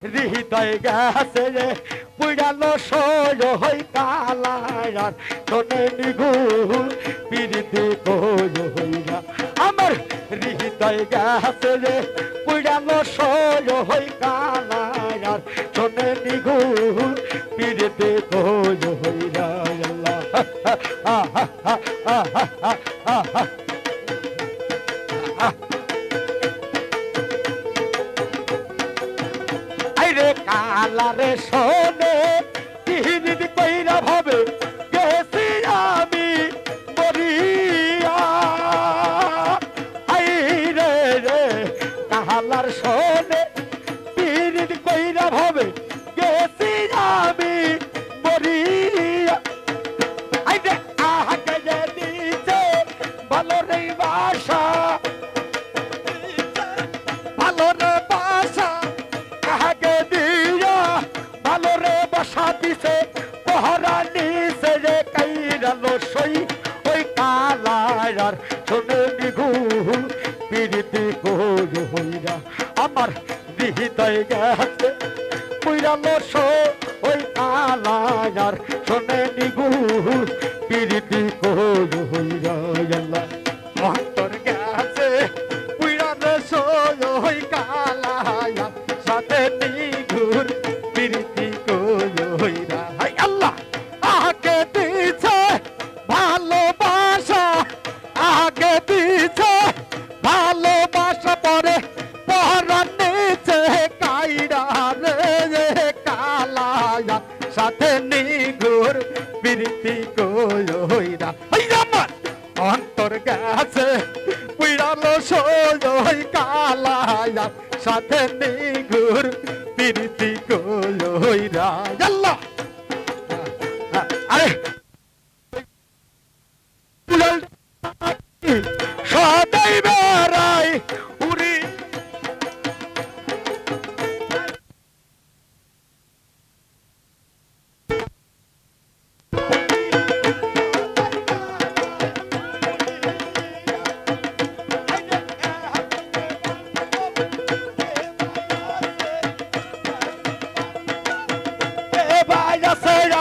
হৃদয় গেছে রে পুরালো সয় হই কালার শোনে নিগুর পিরিতি কইরা আমার হৃদয় গেছে রে পুরালো সয় হই কালার শোনে নিগুর পিরিতি কইরা আল্লাহ কালারে শোনে পিরিতি কইরা ভাবে গেছি আমি মরিয়া আই রে রে কালার শোনে পিরিতি কইরা ভাবে গেছি আমি মরিয়া আই রে আহাকে যে দিছে ভালো রে বাসা ভালো রে বাসা আহাকে ভালো রে বসা দিছে পহরা নিছে রে কাইরালো সই ওই কালার শোনে নিগুর পিরিতি কইরা আমার হৃদয় গেছে পুরালো সই ওই কালার শোনে নিগুর পিরিতি কইরা আল্লাহ অন্তর গেছে পুরালো সই ওই কালার সাথে নিগুর পিরিতি কইরা হাই আল্লাহ আগে দিছে ভালোবাসা আগে দিছে ভালোবাসা পরে পহরা নিছে কাইরা রে কালায়া সাথে নিগুর পিরিতি কইরা হাই আমার অন্তর গেছে পুরালো সই কালায়া সাথে নিগুর পিরিতি কইরা আল্লাহ আরে সদাই বেড়াই উড়ি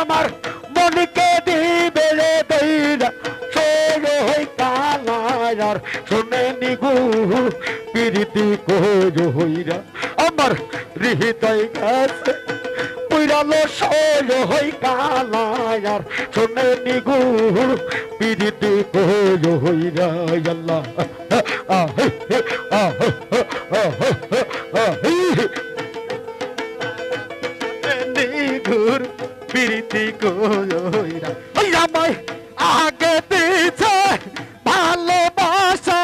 আমার মনকে দিবে রে দইরা সরে হই কালার শোনে নিগুর পিরিতি কইরা আমার হৃদয় গেছে পুরালো সরে হই কালার শোনে নিগুর পিরিতি কইরা আল্লাহ নিগুর পিরিতি কইরা ওই আমায় আগে দিছে ভালোবাসা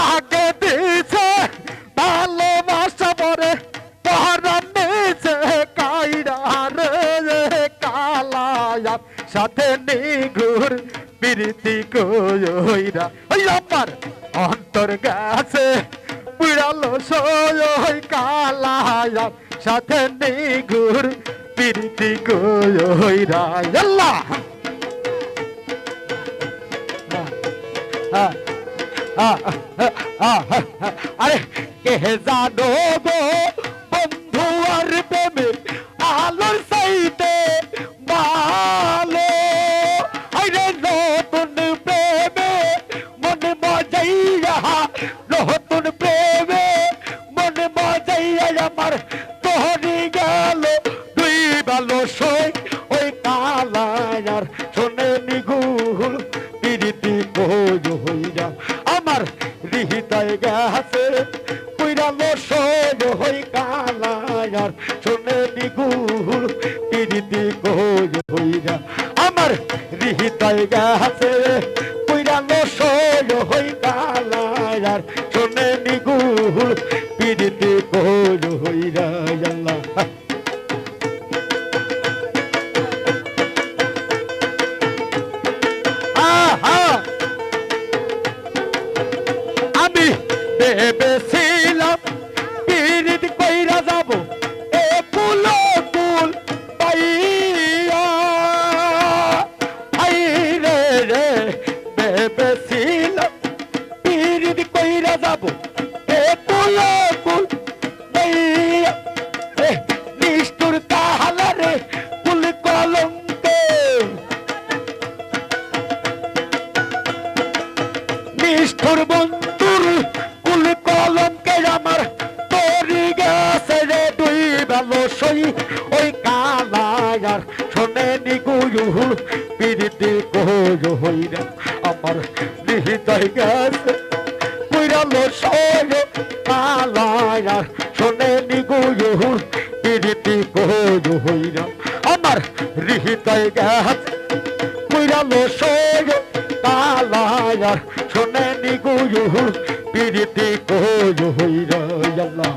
আগে দিছে ভালোবাসা পরে পহরা নিছে কাইরা রে কালায়া সাথে নিগুর পিরিতি কইরা ওই আমার অন্তর গেছে পুরালো সই কালায়া সাথে নিগুর পিরিতি কইরা আল্লাহ আরে কে জানো গো বন্ধু আর প্রেমে আলোর সাইতে ভালো আরে নতুন প্রেমে মন মজাইয়া নতুন প্রেমে মন মজাইয়া আমার তোহরি গেল দুই ভালো সই ওই কালার শোনে নিগুর পিরিতি কইরা আমার হৃদয় গেছে পুরালো সই ওই কালার শোনে নিগুর পিরিতি কইরা আমার হৃদয় গেছে পুরালো সই ওই কালার শোনে নিগুর পিরিতি কইরা আল্লাহ আমি ভেবেছিলাম পিরিতি কইরা যাব এ ফুলো ফুল পাইয়া আই রে রে ভেবেছিলাম পিরিতি কইরা যাব এ ফুলো ফুল পাইয়া সই ওই কালায়ার শোনে নিগুয়ুর পিরিতি কহু হইরা আমার হৃদয় গেছে পুরালো সই কালায়ার শোনে নিগুয়ুর পিরিতি কহু হইরা আমার হৃদয় গেছে পুরালো সই কালায়ার শোনে নিগুয়ুর পিরিতি কহু হইরা আল্লাহ